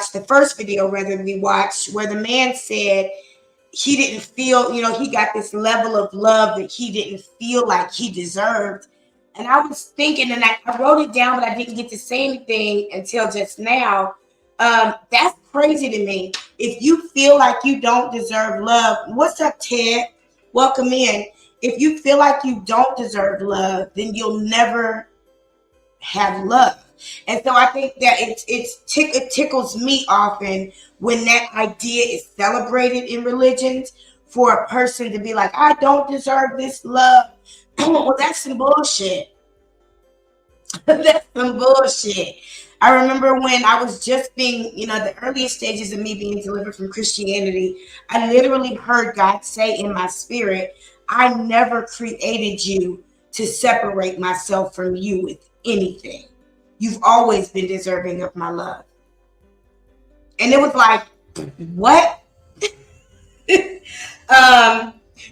watched the first video, rather we watched, where the man said he didn't feel, he got this level of love that he didn't feel like he deserved. And I was thinking, and I wrote it down, but I didn't get to say anything until just now. That's crazy to me. If you feel like you don't deserve love, what's up, Ted? Welcome in. If you feel like you don't deserve love, then you'll never have love. And so I think that it tickles me often when that idea is celebrated in religions, for a person to be like, I don't deserve this love. Well, that's some bullshit. That's some bullshit. I remember when I was just being, the earliest stages of me being delivered from Christianity, I literally heard God say in my spirit, I never created you to separate myself from you with anything. You've always been deserving of my love. And it was like, what?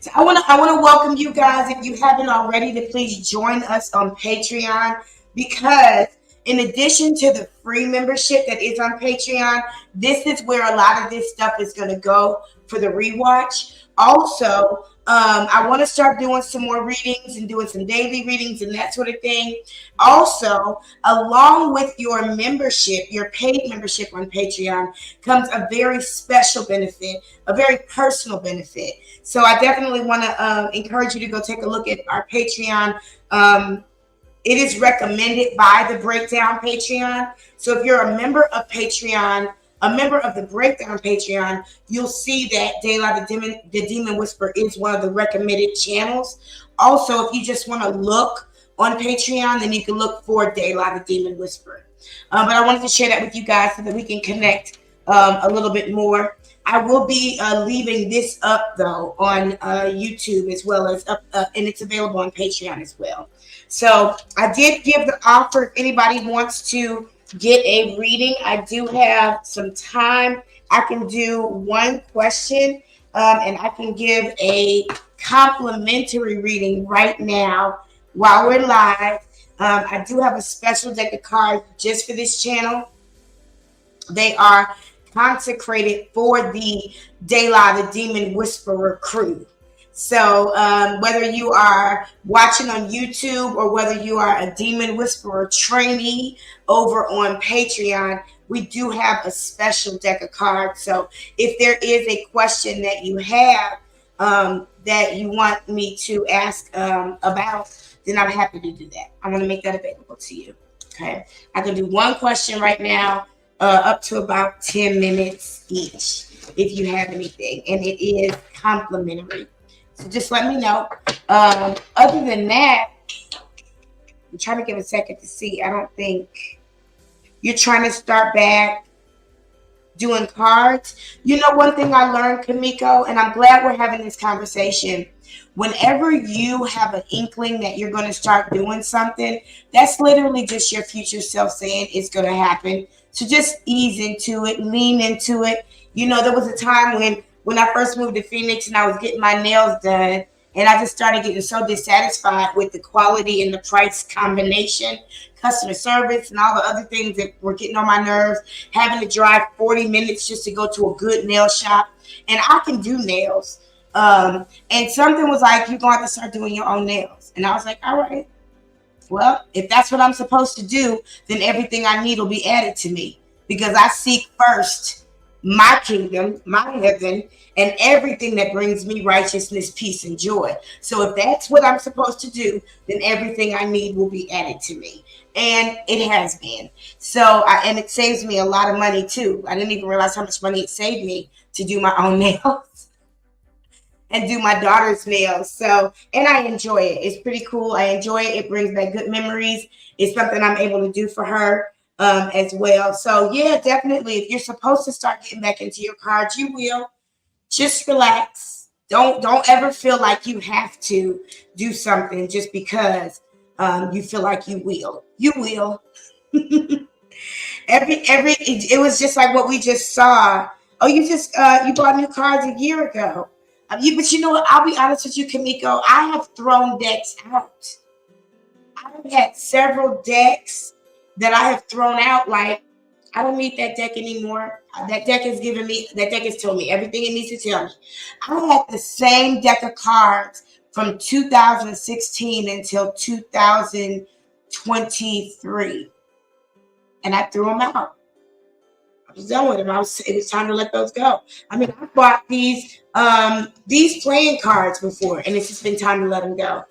So I want to welcome you guys, if you haven't already, to please join us on Patreon, because in addition to the free membership that is on Patreon, this is where a lot of this stuff is going to go for the rewatch. Also, I want to start doing some more readings and doing some daily readings and that sort of thing. Also, along with your membership, your paid membership on Patreon, comes a very special benefit, a very personal benefit. So I definitely want to encourage you to go take a look at our Patreon. It is recommended by the Breakdown Patreon. So if you're a member of Patreon, a member of the Breakdown Patreon, you'll see that Daylight the Demon Whisperer is one of the recommended channels. Also, if you just want to look on Patreon, then you can look for Daylight the Demon Whisperer. But I wanted to share that with you guys so that we can connect a little bit more. I will be leaving this up, though, on YouTube as well as up, and it's available on Patreon as well. So I did give the offer if anybody wants to get a reading. I do have some time. I can do one question, and I can give a complimentary reading right now while we're live. I do have a special deck of cards just for this channel. They are consecrated for the Daylight the Demon Whisperer crew. So whether you are watching on YouTube or whether you are a Demon Whisperer trainee over on Patreon, we do have a special deck of cards. So if there is a question that you have that you want me to ask about, then I'm happy to do that. I'm going to make that available to you. Okay. I can do one question right now, up to about 10 minutes each, if you have anything. And it is complimentary. So just let me know. Other than that, I'm trying to give a second to see. I don't think you're trying to start back doing cards. You know, one thing I learned, Kamiko, and I'm glad we're having this conversation. Whenever you have an inkling that you're going to start doing something, that's literally just your future self saying it's going to happen. So just ease into it, lean into it. You know, there was a time when I first moved to Phoenix and I was getting my nails done, and I just started getting so dissatisfied with the quality and the price combination, customer service, and all the other things that were getting on my nerves, having to drive 40 minutes just to go to a good nail shop. And I can do nails. And something was like, you're going to have to start doing your own nails. And I was like, all right, well, if that's what I'm supposed to do, then everything I need will be added to me, because I seek first my kingdom, my heaven, and everything that brings me righteousness, peace, and joy. So if that's what I'm supposed to do, then everything I need will be added to me. And it has been. So, and it saves me a lot of money too. I didn't even realize how much money it saved me to do my own nails and do my daughter's nails. So, and I enjoy it. It's pretty cool. I enjoy it. It brings back good memories. It's something I'm able to do for her as well. So yeah, definitely. If you're supposed to start getting back into your cards, you will. Just relax. Don't ever feel like you have to do something just because you feel like you will. You will. It was just like what we just saw. Oh, you bought new cards a year ago. But you know what? I'll be honest with you, Kamiko. I have thrown decks out. I've had several decks that I have thrown out. Like, I don't need that deck anymore. That deck has told me everything it needs to tell me. I had the same deck of cards from 2016 until 2023. And I threw them out. I was done with them. It was time to let those go. I mean, I bought these playing cards before, and it's just been time to let them go.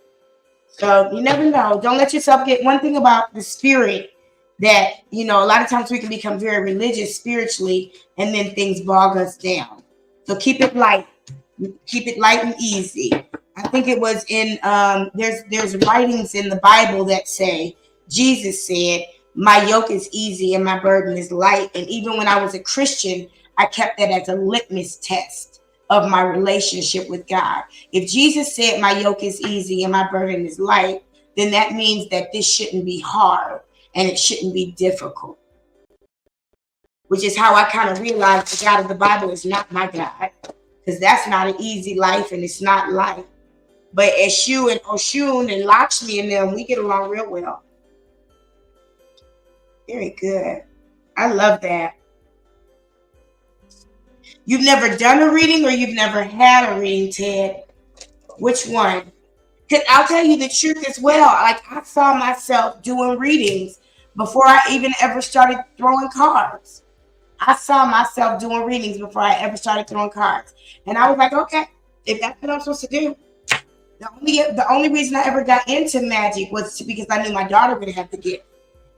So you never know. Don't let yourself get. One thing about the spirit that, a lot of times we can become very religious spiritually, and then things bog us down. So keep it light. Keep it light and easy. I think it was in there's writings in the Bible that say, Jesus said, my yoke is easy and my burden is light. And even when I was a Christian, I kept that as a litmus test of my relationship with God. If Jesus said my yoke is easy and my burden is light, then that means that this shouldn't be hard and it shouldn't be difficult. Which is how I kind of realized the God of the Bible is not my God. Because that's not an easy life and it's not life. But Eshu and Oshun and Lakshmi and them, we get along real well. Very good. I love that. You've never done a reading or you've never had a reading, Ted? Which one? Because I'll tell you the truth as well. Like, I saw myself doing readings before I even ever started throwing cards. I saw myself doing readings before I ever started throwing cards. And I was like, okay, if that's what I'm supposed to do. The only reason I ever got into magic was because I knew my daughter would have the gift.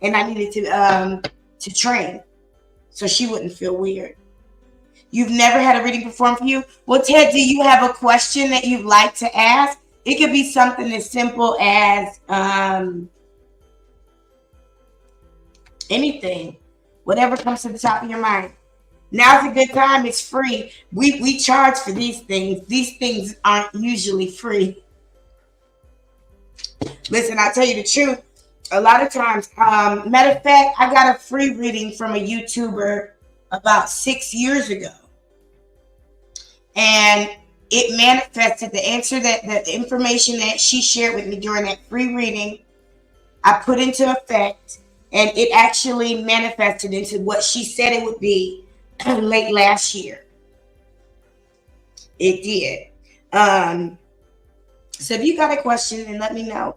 And I needed to train so she wouldn't feel weird. You've never had a reading performed for you? Well, Ted, do you have a question that you'd like to ask? It could be something as simple as anything, whatever comes to the top of your mind. Now's a good time. It's free. We charge for these things. These things aren't usually free. Listen, I'll tell you the truth. A lot of times, matter of fact, I got a free reading from a YouTuber about 6 years ago. And it manifested the information that she shared with me during that free reading, I put into effect, and it actually manifested into what she said it would be late last year. It did. So if you got a question, then let me know.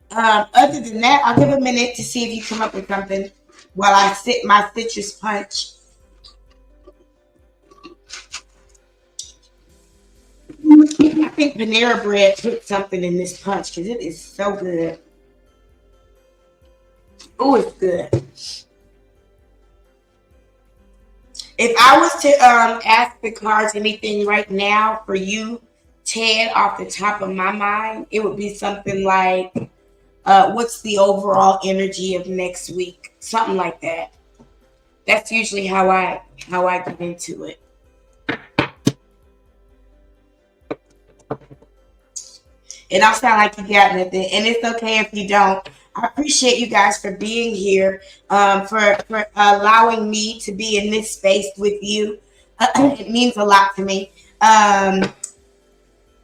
Other than that, I'll give a minute to see if you come up with something while I sip my citrus punch. I think Panera Bread put something in this punch because it is so good. Oh, it's good. If I was to ask the cards anything right now for you, Ted, off the top of my mind, it would be something like, what's the overall energy of next week? Something like that. That's usually how I get into it. It don't sound like you got nothing, and it's okay if you don't. I appreciate you guys for being here, for allowing me to be in this space with you. It means a lot to me. I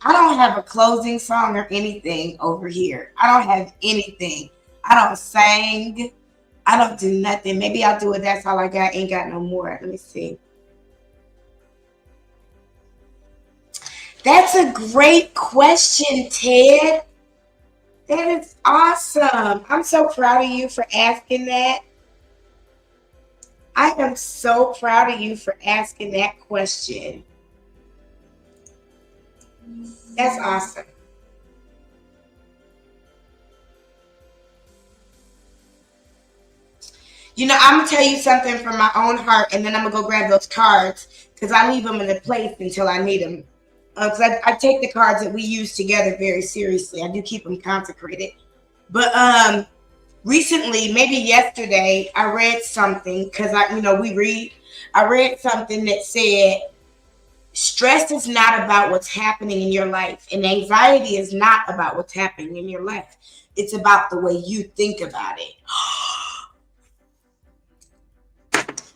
don't have a closing song or anything over here. I don't have anything. I don't sing. I don't do nothing. Maybe I'll do it. That's all I got. Ain't got no more. Let me see. That's a great question, Ted. That is awesome. I'm so proud of you for asking that. I am so proud of you for asking that question. That's awesome. I'm going to tell you something from my own heart, and then I'm going to go grab those cards because I leave them in a place until I need them. Because I take the cards that we use together very seriously. I do keep them consecrated. But recently, maybe yesterday, I read something because we read. I read something that said, stress is not about what's happening in your life, and anxiety is not about what's happening in your life. It's about the way you think about it.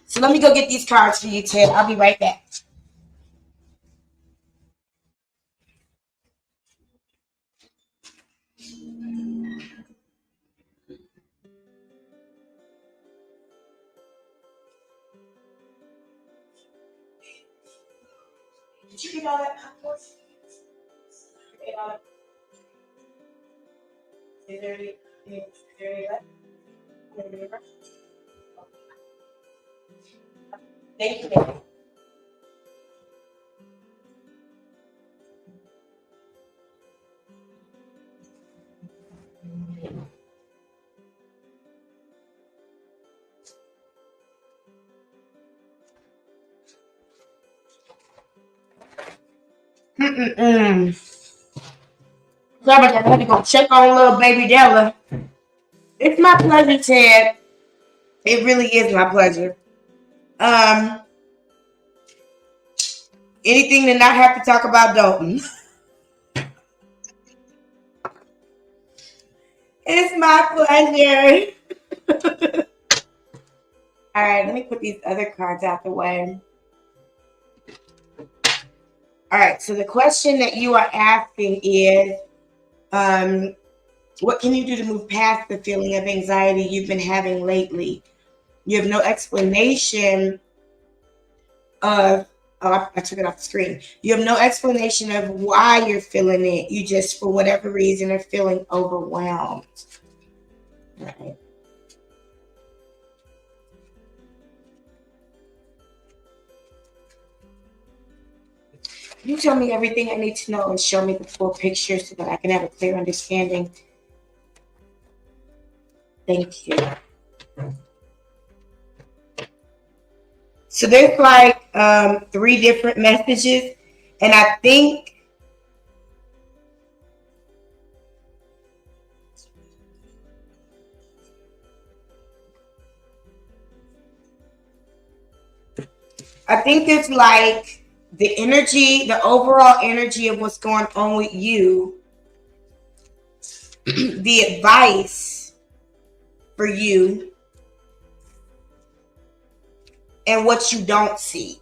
So let me go get these cards for you, Ted. I'll be right back. Did you get all that popcorn? You ate all that? Is there any left? Thank you. Sorry about that. I had to go check on little baby Della. It's my pleasure, Ted. It really is my pleasure. Um, Anything to not have to talk about Dalton. It's my pleasure. All right, let me put these other cards out the way. All right, so the question that you are asking is, what can you do to move past the feeling of anxiety you've been having lately? You have no explanation of, I took it off the screen. You have no explanation of why you're feeling it. You just, for whatever reason, are feeling overwhelmed. All right. Can you tell me everything I need to know and show me the full picture so that I can have a clear understanding? Thank you. So there's like 3 different messages, and I think it's like the energy, the overall energy of what's going on with you, the advice for you, and what you don't see.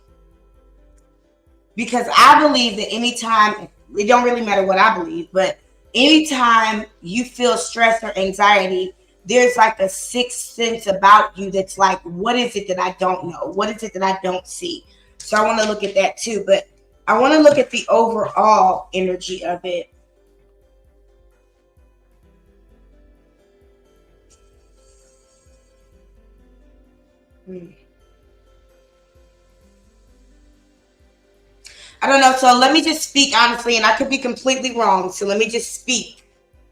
Because I believe that anytime, it don't really matter what I believe, but anytime you feel stress or anxiety, there's like a sixth sense about you that's like, what is it that I don't know? What is it that I don't see? So I want to look at that too, but I want to look at the overall energy of it. I don't know. So let me just speak honestly, and I could be completely wrong. So let me just speak.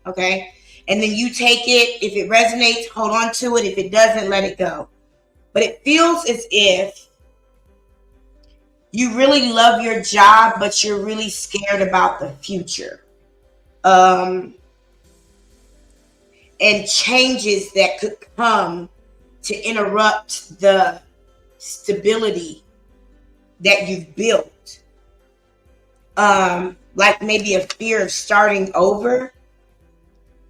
Okay. And then you take it. If it resonates, hold on to it. If it doesn't, let it go. But it feels as if you really love your job, but you're really scared about the future. And changes that could come to interrupt the stability that you've built. Like maybe a fear of starting over.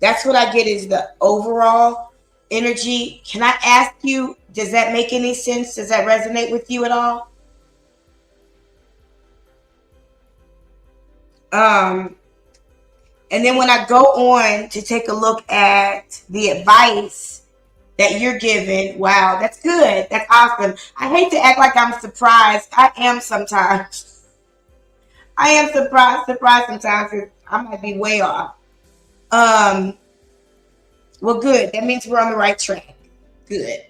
That's what I get is the overall energy. Can I ask you, does that make any sense? Does that resonate with you at all? And then when I go on to take a look at the advice that you're given, wow, that's good. That's awesome. I hate to act like I'm surprised. I am sometimes. I am surprised sometimes because I might be way off. Well, good. That means we're on the right track. Good.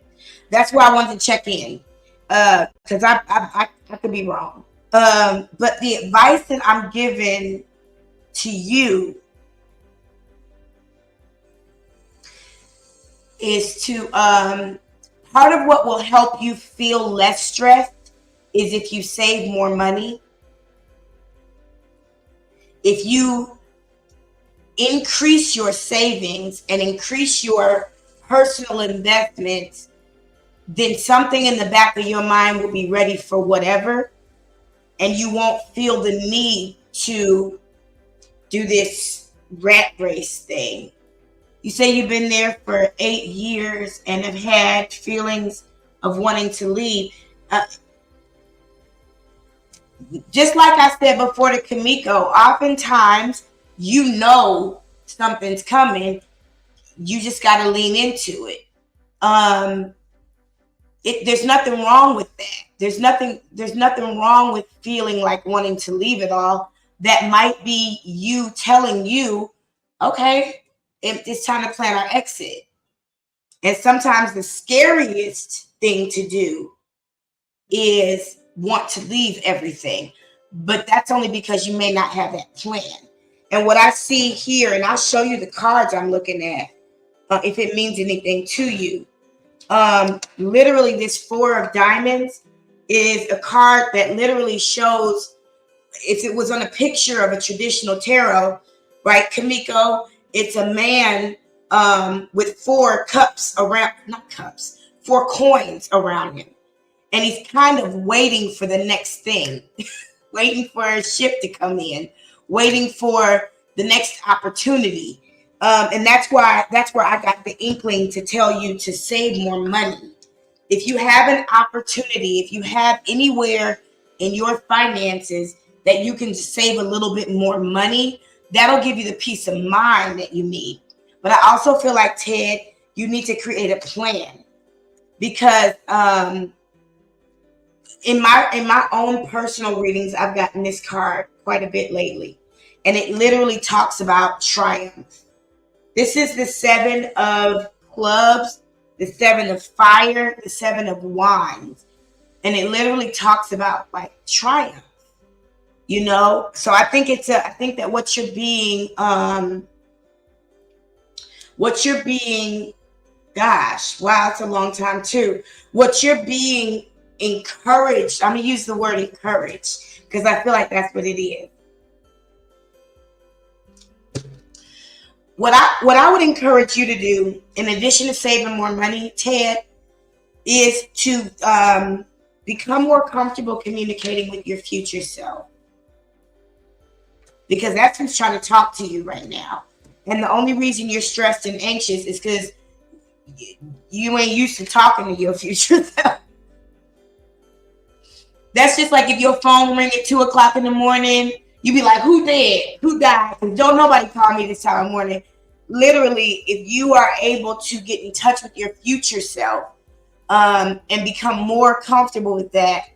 That's why I wanted to check in. Because I could be wrong. But the advice that I'm giving to you is to part of what will help you feel less stressed is if you save more money. If you increase your savings and increase your personal investments, then something in the back of your mind will be ready for whatever, and you won't feel the need to do this rat race thing. You say you've been there for 8 years and have had feelings of wanting to leave. Just like I said before to Kamiko, oftentimes you know something's coming. You just got to lean into it. There's nothing wrong with that. There's nothing wrong with feeling like wanting to leave it all. That might be you telling you, okay, it's time to plan our exit. And sometimes the scariest thing to do is want to leave everything. But that's only because you may not have that plan. And what I see here, and I'll show you the cards I'm looking at, if it means anything to you. Literally, this Four of Diamonds is a card that literally shows, if it was on a picture of a traditional tarot, right, Kamiko, it's a man with four cups around, not cups, four coins around him. And he's kind of waiting for the next thing, waiting for a ship to come in, waiting for the next opportunity. And that's where I got the inkling to tell you to save more money. If you have an opportunity, if you have anywhere in your finances that you can just save a little bit more money, that'll give you the peace of mind that you need. But I also feel like, Ted, you need to create a plan, because in my own personal readings, I've gotten this card quite a bit lately, and it literally talks about triumph. This is the Seven of Clubs, the Seven of Fire, the Seven of Wands, and it literally talks about like triumph. You know, so I think that what you're being, gosh, wow, it's a long time too. What you're being encouraged, I'm gonna use the word encouraged because I feel like that's what it is. What I would encourage you to do, in addition to saving more money, Ted, is to become more comfortable communicating with your future self. Because that's who's trying to talk to you right now. And the only reason you're stressed and anxious is because you ain't used to talking to your future self. That's just like if your phone ring at 2 o'clock in the morning, you be like, who dead? Who died? Don't nobody call me this time of morning. Literally, if you are able to get in touch with your future self and become more comfortable with that,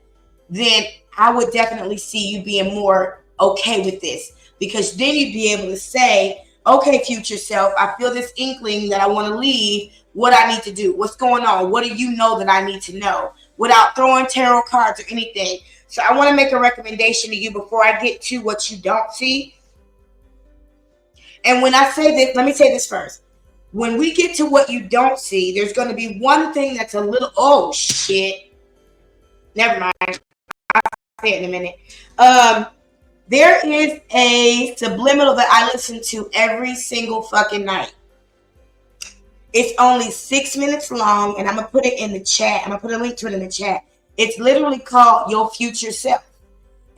then I would definitely see you being more okay with this. Because then you'd be able to say, okay, future self, I feel this inkling that I want to leave. What I need to do? What's going on? What do you know that I need to know? Without throwing tarot cards or anything. So I want to make a recommendation to you before I get to what you don't see. And when I say this, let me say this first. When we get to what you don't see, there's going to be one thing that's a little, oh shit. Never mind. I'll say it in a minute. There is a subliminal that I listen to every single fucking night. It's only 6 minutes long, and I'm going to put it in the chat. I'm going to put a link to it in the chat. It's literally called Your Future Self.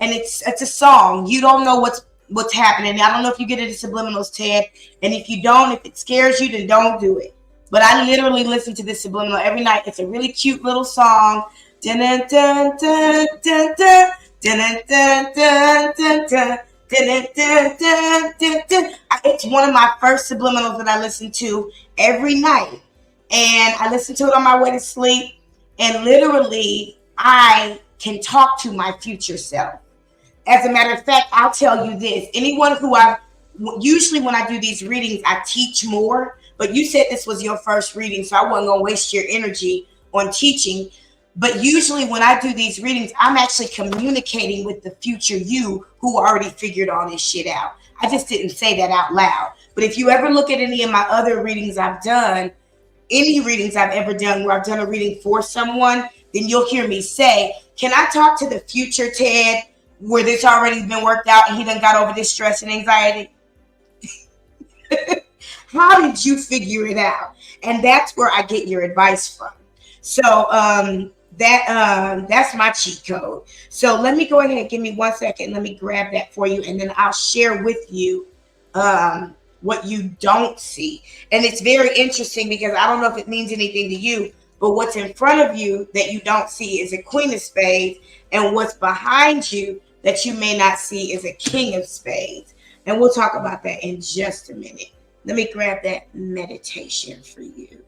And it's a song. You don't know what's happening. I don't know if you get into subliminals, Ted. And if you don't, if it scares you, then don't do it. But I literally listen to this subliminal every night. It's a really cute little song. Dun, dun, dun, dun, dun, dun. It's one of my first subliminals that I listen to every night, and I listen to it on my way to sleep, and literally I can talk to my future self. As a matter of fact, I'll tell you this, anyone who usually when I do these readings, I teach more, but you said this was your first reading, so I wasn't going to waste your energy on teaching. But usually when I do these readings, I'm actually communicating with the future you who already figured all this shit out. I just didn't say that out loud. But if you ever look at any of my other readings I've done, any readings I've ever done where I've done a reading for someone, then you'll hear me say, can I talk to the future Ted where this already been worked out and he done got over this stress and anxiety? How did you figure it out? And that's where I get your advice from. So, that's my cheat code. So let me go ahead and give me 1 second. Let me grab that for you, and then I'll share with you what you don't see. And it's very interesting because I don't know if it means anything to you, but what's in front of you that you don't see is a Queen of Spades, and what's behind you that you may not see is a King of Spades. And we'll talk about that in just a minute. Let me grab that meditation for you.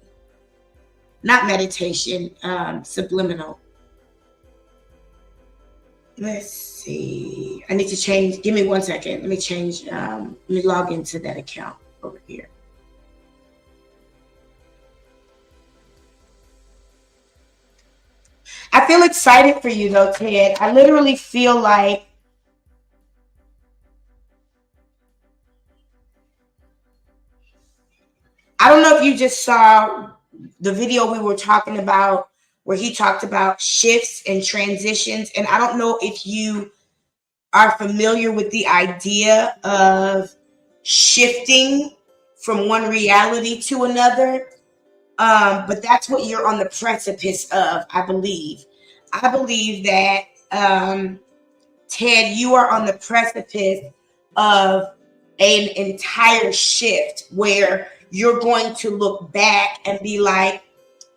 not meditation, subliminal. Let's see. I need to change. Give me 1 second. Let me change. Let me log into that account over here. I feel excited for you though, Ted. I literally feel like I don't know if you just saw the video we were talking about where he talked about shifts and transitions. And I don't know if you are familiar with the idea of shifting from one reality to another. But that's what you're on the precipice of, I believe. I believe that, Ted, you are on the precipice of an entire shift where you're going to look back and be like,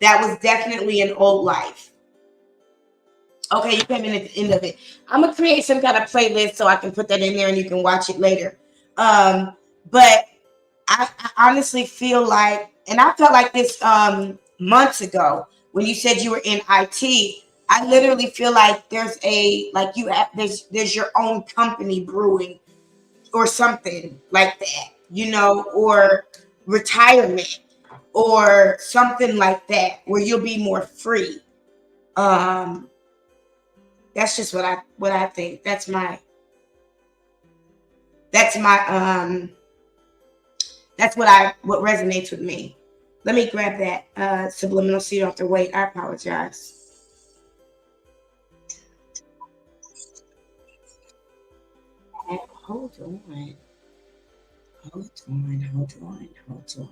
that was definitely an old life. Okay, you came in at the end of it. I'm gonna create some kind of playlist so I can put that in there and you can watch it later. But I honestly feel like, and I felt like this months ago when you said you were in IT. I literally feel like there's a like you have there's your own company brewing or something like that, you know, or retirement or something like that where you'll be more free. Um, that's just what I think. That's my that's what resonates with me. Let me grab that subliminal seed off the weight. I apologize. Hold on. Hold on. Hold on. Hold on.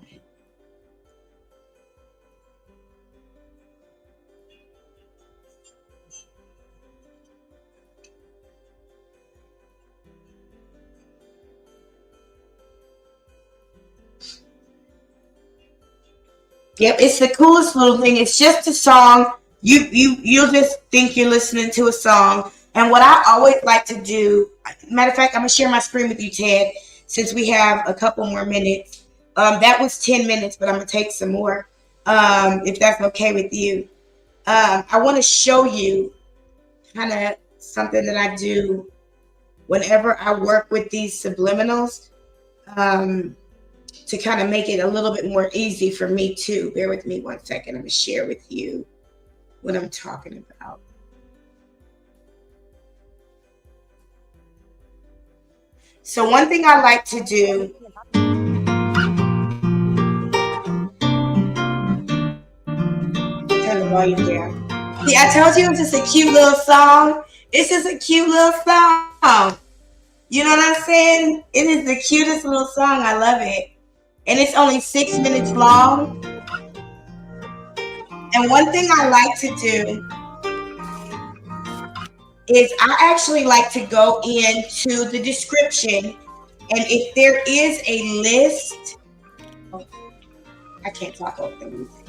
Yep, it's the coolest little thing. It's just a song. You'll just think you're listening to a song. And what I always like to do, matter of fact, I'm gonna share my screen with you, Ted, since we have a couple more minutes. That was 10 minutes, but I'm gonna take some more, if that's okay with you. I want to show you kind of something that I do whenever I work with these subliminals. Um, to kind of make it a little bit more easy for me too. Bear with me 1 second. I'm going to share with you what I'm talking about. So one thing I like to do. Turn the volume down. See, I told you it was just a cute little song. It's just a cute little song. You know what I'm saying? It is the cutest little song. I love it. And it's only 6 minutes long. And one thing I like to do is I actually like to go into the description, and if there is a list, oh, I can't talk over the music.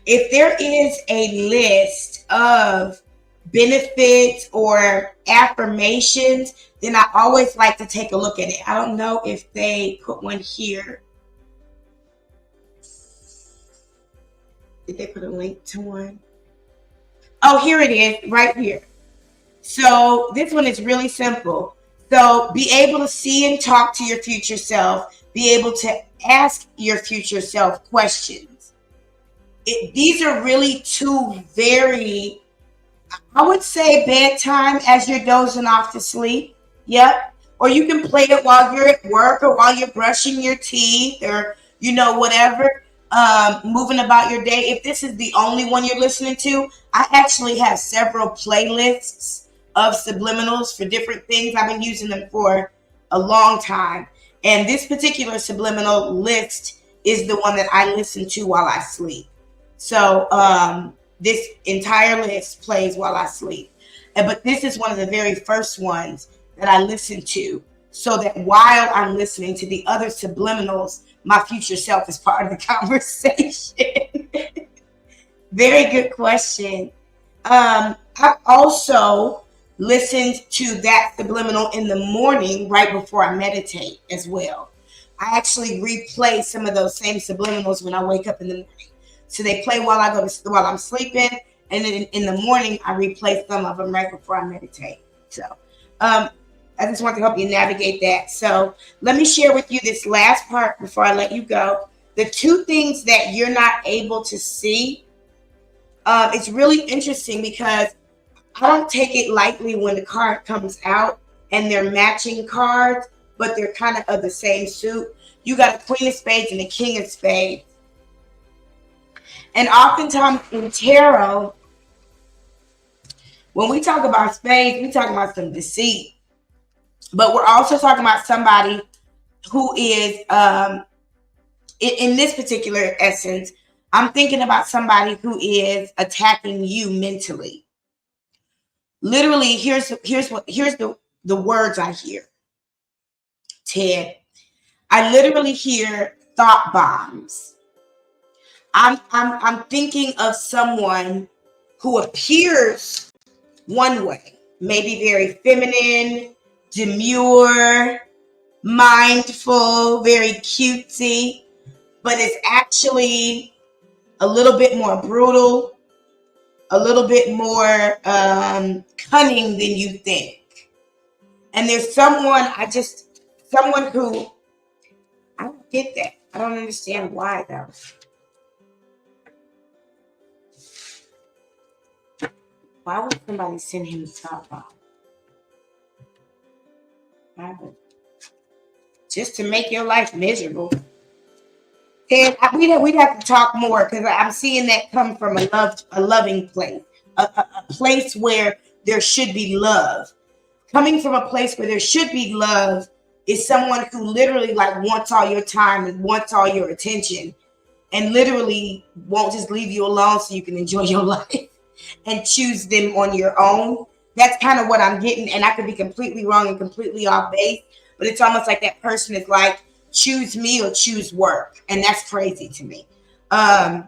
If there is a list of benefits or affirmations, then I always like to take a look at it. I don't know if they put one here. Did they put a link to one? Oh, here it is, right here. So this one is really simple. So be able to see and talk to your future self. Be able to ask your future self questions. These are really two very, I would say, bedtime as you're dozing off to sleep. Yep. Or you can play it while you're at work or while you're brushing your teeth or, you know, whatever, moving about your day. If this is the only one you're listening to, I actually have several playlists of subliminals for different things. I've been using them for a long time. And this particular subliminal list is the one that I listen to while I sleep. So this entire list plays while I sleep. But this is one of the very first ones that I listen to, so that while I'm listening to the other subliminals, my future self is part of the conversation. Very good question. I've also listened to that subliminal in the morning right before I meditate as well. I actually replay some of those same subliminals when I wake up in the morning. So they play while I'm sleeping, and then in the morning I replay some of them right before I meditate. So I just want to help you navigate that. So let me share with you this last part before I let you go. The two things that you're not able to see. It's really interesting because I don't take it lightly when the card comes out and they're matching cards, but they're kind of the same suit. You got a Queen of Spades and a King of Spades. And oftentimes in tarot, when we talk about spades, we talk about some deceit. But we're also talking about somebody who is, in this particular essence, I'm thinking about somebody who is attacking you mentally. Literally, here's the words I hear. Ted, I literally hear thought bombs. I'm thinking of someone who appears one way, maybe very feminine, demure, mindful, very cutesy, but is actually a little bit more brutal, a little bit more cunning than you think. And there's someone who, I don't get that. I don't understand why though. Why would somebody send him the top bomb? Why would? Just to make your life miserable. And we'd have to talk more because I'm seeing that come from a loving place, a place where there should be love. Coming from a place where there should be love is someone who literally like wants all your time and wants all your attention, and literally won't just leave you alone so you can enjoy your life and choose them on your own. That's kind of what I'm getting, and I could be completely wrong and completely off base, but it's almost like that person is like, choose me or choose work, and that's crazy to me. I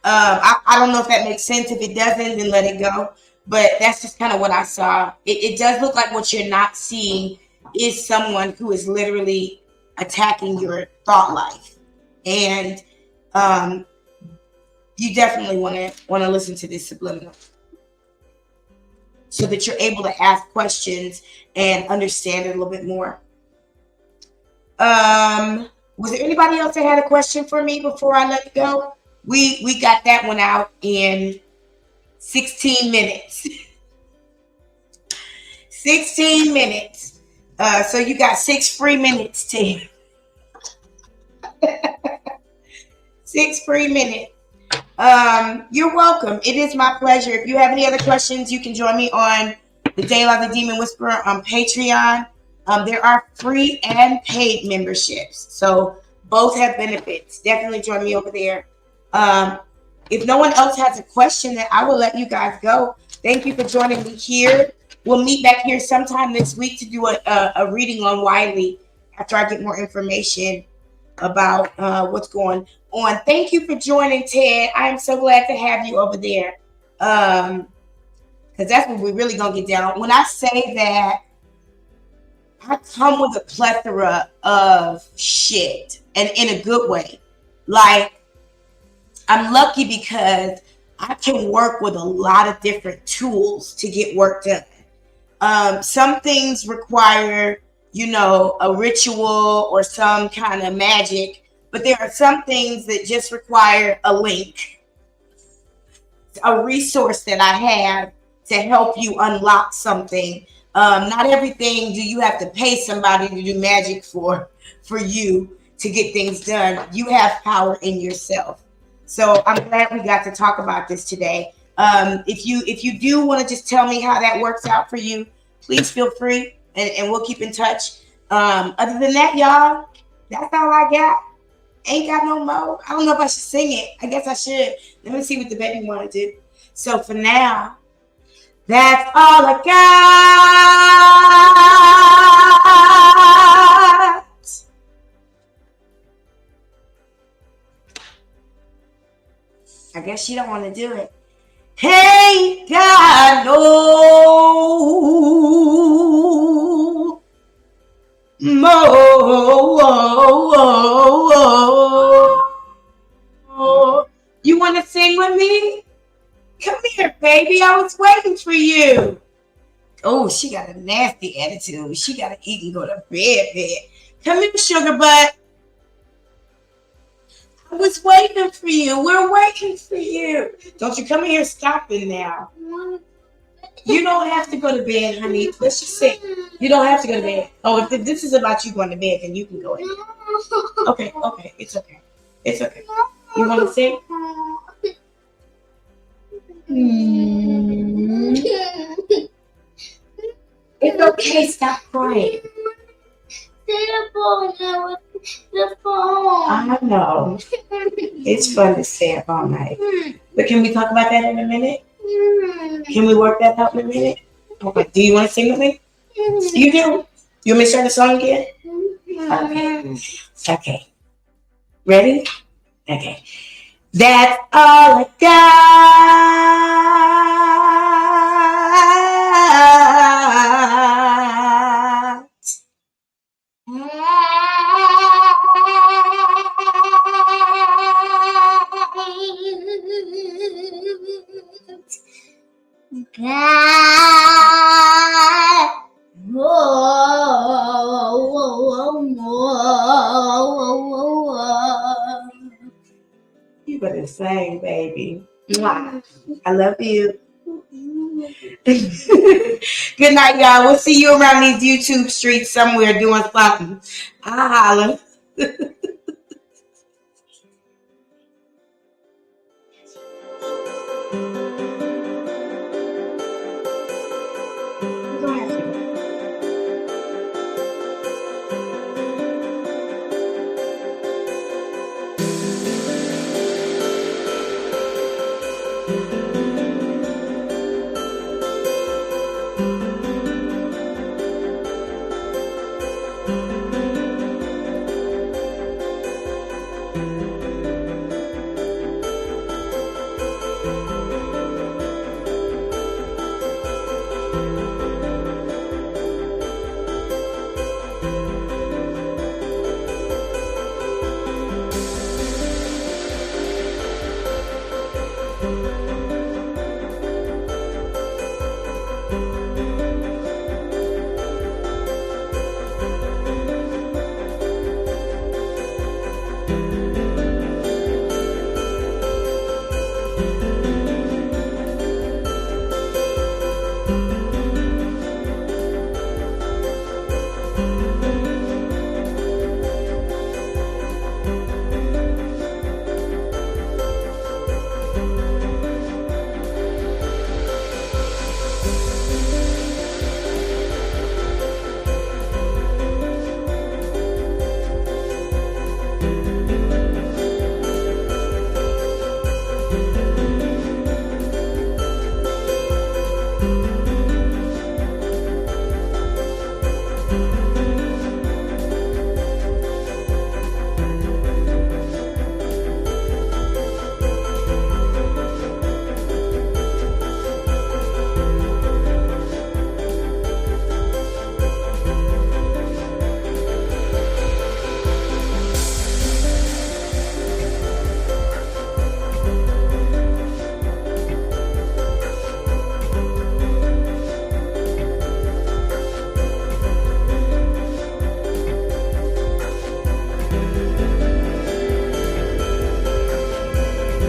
don't know if that makes sense. If it doesn't, then let it go. But that's just kind of what I saw. It does look like what you're not seeing is someone who is literally attacking your thought life, and you definitely want to listen to this subliminal so that you're able to ask questions and understand it a little bit more. Was there anybody else that had a question for me before I let it go? We got that one out in 16 minutes. 16 minutes. So you got 6 free minutes, Tim. 6 free minutes. You're welcome. It is my pleasure. If you have any other questions, you can join me on the Daylight of the Demon Whisperer on Patreon. There are free and paid memberships, so both have benefits. Definitely join me over there. If no one else has a question, then I will let you guys go. Thank you for joining me here. We'll meet back here sometime this week to do a reading on Wiley after I get more information about what's going on. Thank you for joining, Ted. I am so glad to have you over there, because that's what we're really going to get down on. When I say that, I come with a plethora of shit, and in a good way. Like, I'm lucky because I can work with a lot of different tools to get work done. Some things require, a ritual or some kind of magic, but there are some things that just require a link, a resource that I have to help you unlock something. Not everything do you have to pay somebody to do magic for you to get things done. You have power in yourself. So I'm glad we got to talk about this today. If you do want to just tell me how that works out for you, please feel free, and we'll keep in touch. Other than that, y'all, that's all I got. Ain't got no more. I don't know if I should sing it. I guess I should. Let me see what the baby want to do. So for now, that's all I got. I guess she don't want to do it. Hey, God, no. more. You want to sing with me? Come here, baby. I was waiting for you. Oh, she got a nasty attitude. She got to eat and go to bed. Come here, sugar butt. I was waiting for you. We're waiting for you. Don't you come here. Stop it now. You don't have to go to bed, honey. Let's just sit. You don't have to go to bed. Oh, if this is about you going to bed, then you can go in. Okay. It's okay. It's okay. You want to sing? It's okay. Stop crying. I know. It's fun to stay up all night. But can we talk about that in a minute? Can we work that out in a minute? Okay. Do you want to sing with me? You do? You want me to start the song again? Okay. Ready? Okay. That's all I got. You better sing, baby. Mwah. I love you. Good night, y'all. We'll see you around these YouTube streets somewhere doing something. I'll holler.